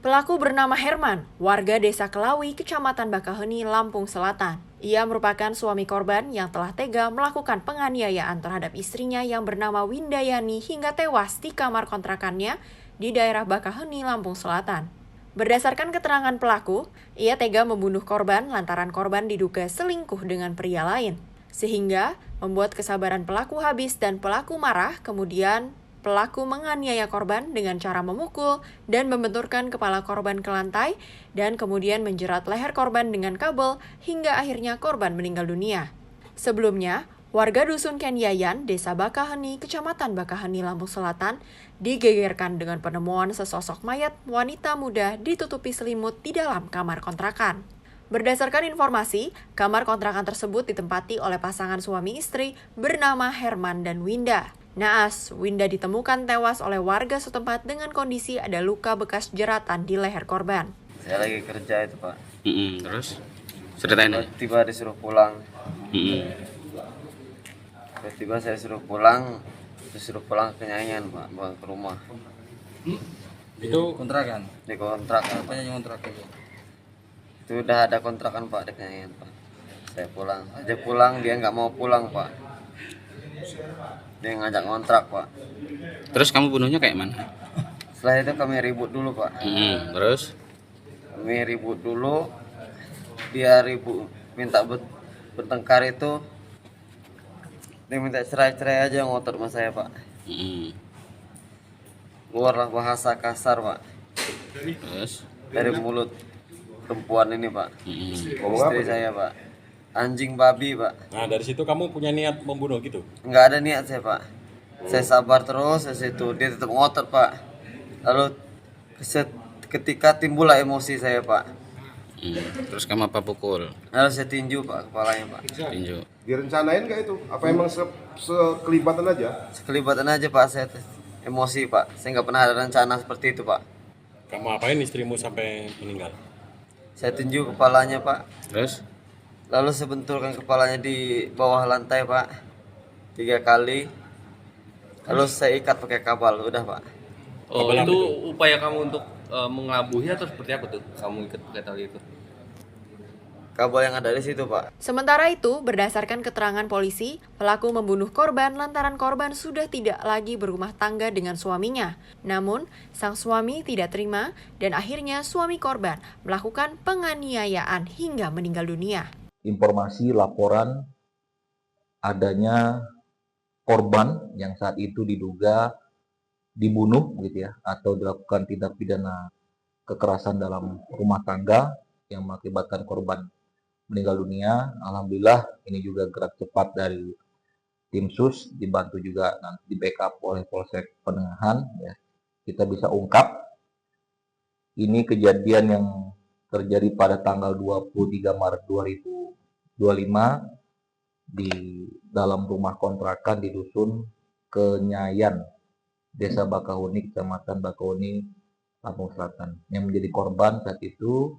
Pelaku bernama Herman, warga Desa Kelawi, Kecamatan Bakaheni, Lampung Selatan. Ia merupakan suami korban yang telah tega melakukan penganiayaan terhadap istrinya yang bernama Windayani hingga tewas di kamar kontrakannya di daerah Bakaheni, Lampung Selatan. Berdasarkan keterangan pelaku, ia tega membunuh korban lantaran korban diduga selingkuh dengan pria lain. Sehingga membuat kesabaran pelaku habis dan pelaku marah, kemudian pelaku menganiaya korban dengan cara memukul dan membenturkan kepala korban ke lantai dan kemudian menjerat leher korban dengan kabel hingga akhirnya korban meninggal dunia. Sebelumnya, warga Dusun Kenyayan, Desa Bakaheni, Kecamatan Bakaheni, Lampung Selatan, digegerkan dengan penemuan sesosok mayat wanita muda ditutupi selimut di dalam kamar kontrakan. Berdasarkan informasi, kamar kontrakan tersebut ditempati oleh pasangan suami istri bernama Herman dan Winda. Naas, Winda ditemukan tewas oleh warga setempat dengan kondisi ada luka bekas jeratan di leher korban.
Saya lagi kerja itu, Pak.
Terus? Ceritain aja.
Tiba disuruh pulang. Tiba-tiba saya suruh pulang ke Nyayan, Pak, bukan ke rumah.
Itu kontrakan?
Di kontrakan.
Apanya yang kontrakan?
Itu udah ada kontrakan, Pak, di Nyayan, Pak. Saya pulang. Aja pulang, dia nggak mau pulang, Pak. Dia ngajak ngontrak, Pak.
Terus kamu bunuhnya kayak mana?
Setelah itu kami ribut dulu, Pak.
Terus?
Kami ribut dulu. Dia ribut, minta bertengkar itu. Dia minta cerai-cerai aja, ngotot sama saya, Pak. Keluarlah bahasa kasar, Pak.
Terus?
Dari mulut perempuan ini, Pak. Istri saya, Pak. Anjing babi, Pak.
Nah, dari situ kamu punya niat membunuh gitu?
Nggak ada niat saya, Pak. Saya sabar terus dari situ. Dia tetap ngotot, Pak. Lalu ketika timbullah emosi saya, Pak.
Terus kamu apa pukul?
Lalu saya tinju, Pak, kepalanya, Pak.
Tinju.
Direncanain nggak itu? Apa emang sekelibatan aja?
Sekelibatan aja, Pak. Saya emosi, Pak. Saya nggak pernah ada rencana seperti itu, Pak.
Kamu apain istrimu sampai meninggal?
Saya tinju kepalanya, Pak.
Terus?
Lalu saya benturkan kepalanya di bawah lantai, Pak. 3 kali. Lalu saya ikat pakai kabel, udah, Pak.
Oh, itu upaya kamu untuk mengelabuhi atau seperti apa tuh? Kamu ikat pakai tali itu?
Kabel yang ada di situ, Pak.
Sementara itu, berdasarkan keterangan polisi, pelaku membunuh korban lantaran korban sudah tidak lagi berumah tangga dengan suaminya. Namun, sang suami tidak terima dan akhirnya suami korban melakukan penganiayaan hingga meninggal dunia.
Informasi laporan adanya korban yang saat itu diduga dibunuh gitu ya, atau dilakukan tindak pidana kekerasan dalam rumah tangga yang mengakibatkan korban meninggal dunia. Alhamdulillah ini juga gerak cepat dari tim sus, dibantu juga nanti di backup oleh Polsek Penengahan ya. Kita bisa ungkap ini kejadian yang terjadi pada tanggal 23 Maret 2025 di dalam rumah kontrakan di Dusun Kenyayan, Desa Bakaheni, Kecamatan Bakaheni, Lampung Selatan. Yang menjadi korban saat itu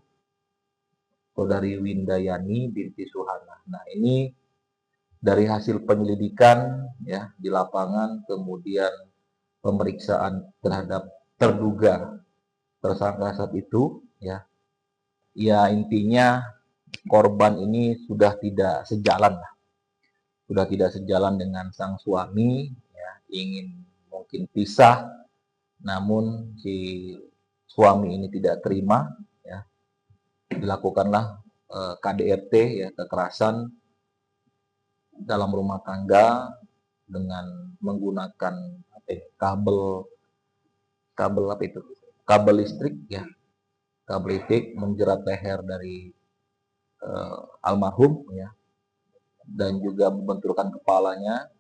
Saudari Windayani binti Suhana. Nah, ini dari hasil penyelidikan ya di lapangan, kemudian pemeriksaan terhadap terduga tersangka saat itu ya. Ya intinya korban ini sudah tidak sejalan lah. Sudah tidak sejalan dengan sang suami ya, ingin mungkin pisah, namun si suami ini tidak terima ya. Dilakukanlah KDRT ya, kekerasan dalam rumah tangga dengan menggunakan kabel listrik ya, kabel listrik menjerat leher dari almarhum ya, dan juga membenturkan kepalanya.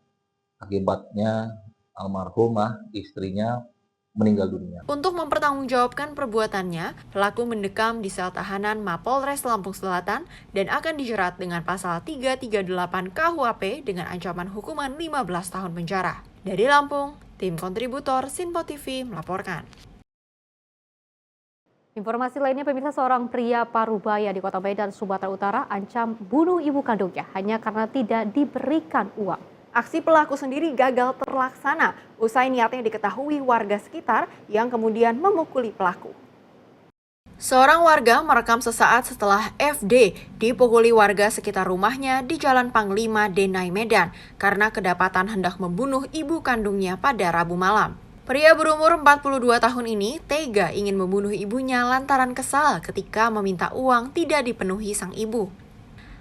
Akibatnya almarhumah istrinya meninggal dunia.
Untuk mempertanggungjawabkan perbuatannya, pelaku mendekam di sel tahanan Mapolres Lampung Selatan dan akan dijerat dengan pasal 338 KUHP dengan ancaman hukuman 15 tahun penjara. Dari Lampung, tim kontributor Sinpo TV melaporkan.
Informasi lainnya, pemirsa, seorang pria Parubaya di Kota Medan, Sumatera Utara ancam bunuh ibu kandungnya hanya karena tidak diberikan uang.
Aksi pelaku sendiri gagal terlaksana usai niatnya diketahui warga sekitar yang kemudian memukuli pelaku. Seorang warga merekam sesaat setelah FD dipukuli warga sekitar rumahnya di Jalan Panglima Denai Medan karena kedapatan hendak membunuh ibu kandungnya pada Rabu malam. Pria berumur 42 tahun ini tega ingin membunuh ibunya lantaran kesal ketika meminta uang tidak dipenuhi sang ibu.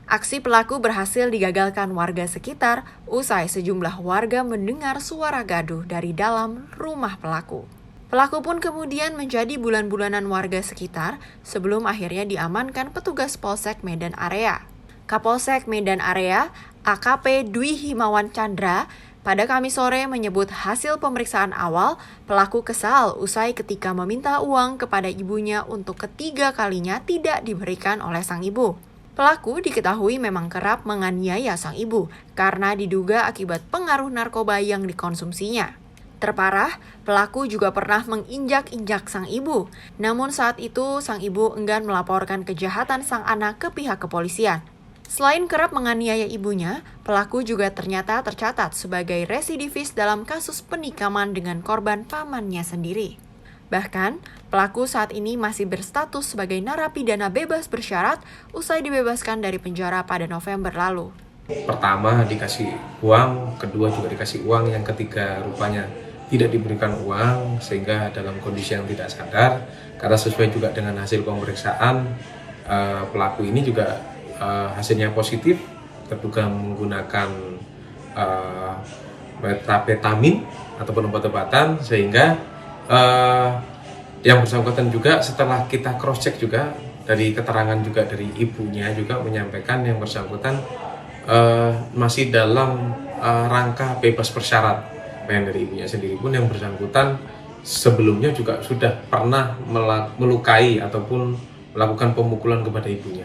Aksi pelaku berhasil digagalkan warga sekitar usai sejumlah warga mendengar suara gaduh dari dalam rumah pelaku. Pelaku pun kemudian menjadi bulan-bulanan warga sekitar sebelum akhirnya diamankan petugas Polsek Medan Area. Kapolsek Medan Area, AKP Dwi Himawan Chandra, pada Kamis sore menyebut hasil pemeriksaan awal, pelaku kesal usai ketika meminta uang kepada ibunya untuk ketiga kalinya tidak diberikan oleh sang ibu. Pelaku diketahui memang kerap menganiaya sang ibu karena diduga akibat pengaruh narkoba yang dikonsumsinya. Terparah, pelaku juga pernah menginjak-injak sang ibu. Namun saat itu, sang ibu enggan melaporkan kejahatan sang anak ke pihak kepolisian. Selain kerap menganiaya ibunya, pelaku juga ternyata tercatat sebagai residivis dalam kasus penikaman dengan korban pamannya sendiri. Bahkan, pelaku saat ini masih berstatus sebagai narapidana bebas bersyarat usai dibebaskan dari penjara pada November lalu.
Pertama dikasih uang, kedua juga dikasih uang, yang ketiga rupanya tidak diberikan uang sehingga dalam kondisi yang tidak sadar. Karena sesuai juga dengan hasil pemeriksaan, pelaku ini juga hasilnya positif, terduga menggunakan methamphetamine ataupun obat-obatan, sehingga yang bersangkutan juga setelah kita cross check juga dari keterangan juga dari ibunya juga menyampaikan yang bersangkutan masih dalam rangka bebas bersyarat. Yang dari ibunya sendiri pun yang bersangkutan sebelumnya juga sudah pernah melukai ataupun melakukan pemukulan kepada ibunya.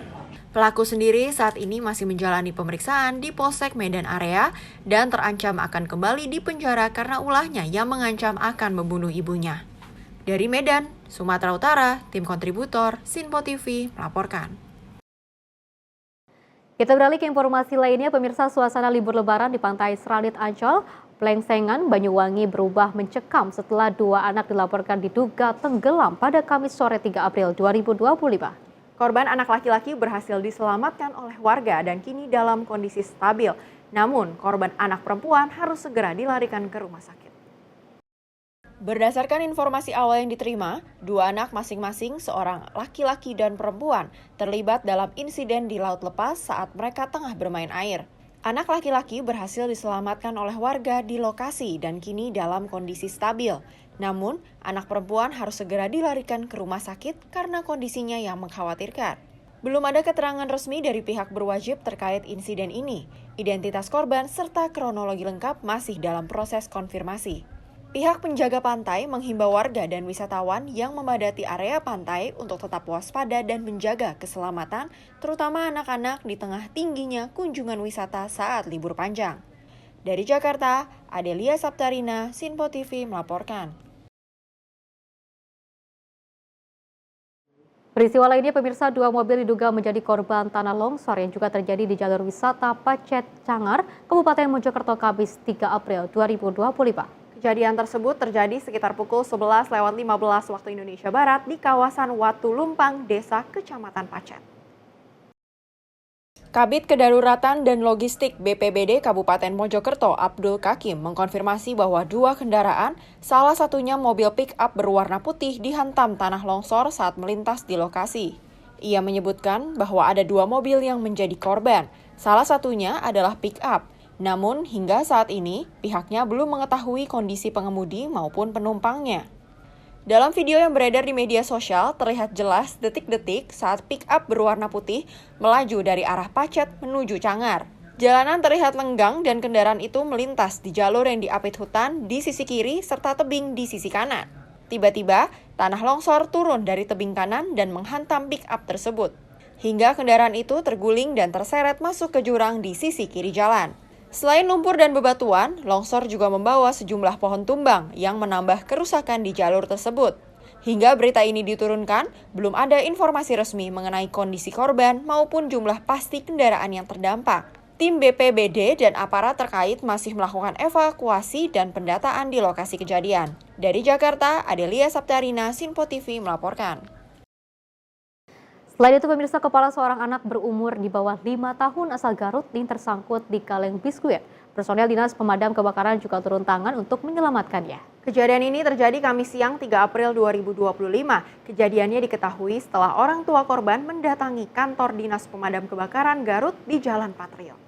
Pelaku sendiri saat ini masih menjalani pemeriksaan di Polsek Medan Area dan terancam akan kembali di penjara karena ulahnya yang mengancam akan membunuh ibunya. Dari Medan, Sumatera Utara, tim kontributor Sinpo TV melaporkan.
Kita beralih ke informasi lainnya, pemirsa. Suasana libur lebaran di Pantai Seralit Ancol, Plengsengan, Banyuwangi berubah mencekam setelah 2 anak dilaporkan diduga tenggelam pada Kamis sore 3 April 2025.
Korban anak laki-laki berhasil diselamatkan oleh warga dan kini dalam kondisi stabil. Namun, korban anak perempuan harus segera dilarikan ke rumah sakit. Berdasarkan informasi awal yang diterima, 2 anak masing-masing, seorang laki-laki dan perempuan, terlibat dalam insiden di laut lepas saat mereka tengah bermain air. Anak laki-laki berhasil diselamatkan oleh warga di lokasi dan kini dalam kondisi stabil. Namun, anak perempuan harus segera dilarikan ke rumah sakit karena kondisinya yang mengkhawatirkan. Belum ada keterangan resmi dari pihak berwajib terkait insiden ini. Identitas korban serta kronologi lengkap masih dalam proses konfirmasi. Pihak penjaga pantai menghimbau warga dan wisatawan yang memadati area pantai untuk tetap waspada dan menjaga keselamatan, terutama anak-anak di tengah tingginya kunjungan wisata saat libur panjang. Dari Jakarta, Adelia Saptarina, Sinpo TV melaporkan.
Peristiwa lainnya, pemirsa, 2 mobil diduga menjadi korban tanah longsor yang juga terjadi di jalur wisata Pacet Cangar, Kabupaten Mojokerto, Kamis 3 April 2025.
Kejadian tersebut terjadi sekitar pukul 11:15 waktu Indonesia Barat di kawasan Watu Lumpang, Desa Kecamatan Pacet. Kabid Kedaruratan dan Logistik BPBD Kabupaten Mojokerto, Abdul Kakim, mengkonfirmasi bahwa 2 kendaraan, salah satunya mobil pick-up berwarna putih, dihantam tanah longsor saat melintas di lokasi. Ia menyebutkan bahwa ada 2 mobil yang menjadi korban, salah satunya adalah pick-up. Namun, hingga saat ini, pihaknya belum mengetahui kondisi pengemudi maupun penumpangnya. Dalam video yang beredar di media sosial, terlihat jelas detik-detik saat pick-up berwarna putih melaju dari arah Pacet menuju Cangar. Jalanan terlihat lenggang dan kendaraan itu melintas di jalur yang diapit hutan di sisi kiri serta tebing di sisi kanan. Tiba-tiba, tanah longsor turun dari tebing kanan dan menghantam pick-up tersebut. Hingga kendaraan itu terguling dan terseret masuk ke jurang di sisi kiri jalan. Selain lumpur dan bebatuan, longsor juga membawa sejumlah pohon tumbang yang menambah kerusakan di jalur tersebut. Hingga berita ini diturunkan, belum ada informasi resmi mengenai kondisi korban maupun jumlah pasti kendaraan yang terdampak. Tim BPBD dan aparat terkait masih melakukan evakuasi dan pendataan di lokasi kejadian. Dari Jakarta, Adelia Saptarina, Sinpo TV melaporkan.
Selain itu, pemirsa, kepala seorang anak berumur di bawah 5 tahun asal Garut yang tersangkut di kaleng biskuit. Personel Dinas Pemadam Kebakaran juga turun tangan untuk menyelamatkannya.
Kejadian ini terjadi Kamis siang 3 April 2025. Kejadiannya diketahui setelah orang tua korban mendatangi kantor Dinas Pemadam Kebakaran Garut di Jalan Patriot.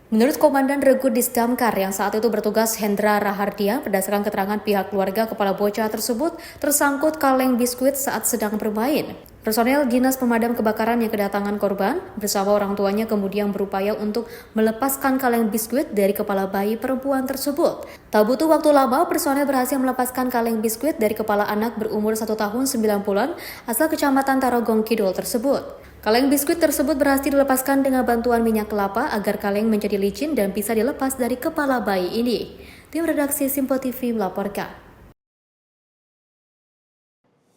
Menurut Komandan Regu Disdamkar yang saat itu bertugas Hendra Rahardian, berdasarkan keterangan pihak keluarga kepala bocah tersebut tersangkut kaleng biskuit saat sedang bermain. Personel Dinas Pemadam Kebakaran yang kedatangan korban bersama orang tuanya kemudian berupaya untuk melepaskan kaleng biskuit dari kepala bayi perempuan tersebut. Tak butuh waktu lama, personel berhasil melepaskan kaleng biskuit dari kepala anak berumur 1 tahun 9 bulan asal Kecamatan Tarogong Kidul tersebut. Kaleng biskuit tersebut berhasil dilepaskan dengan bantuan minyak kelapa agar kaleng menjadi licin dan bisa dilepas dari kepala bayi ini. Tim redaksi Simpo TV melaporkan.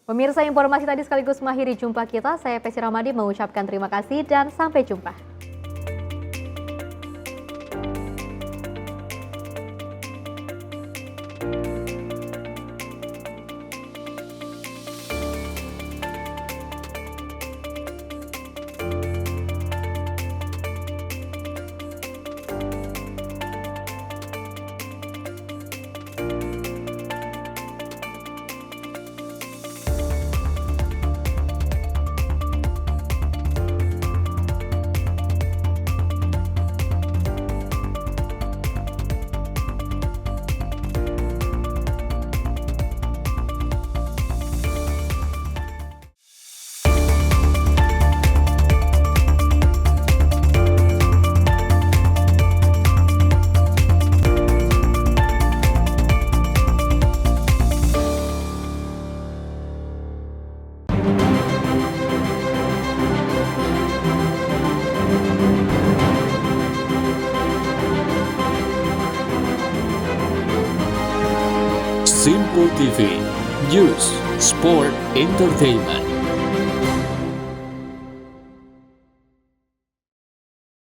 Pemirsa, informasi tadi sekaligus mengakhiri jumpa kita. Saya Pesi Ramadi mengucapkan terima kasih dan sampai jumpa.
Simpo TV, News, Sport, Entertainment.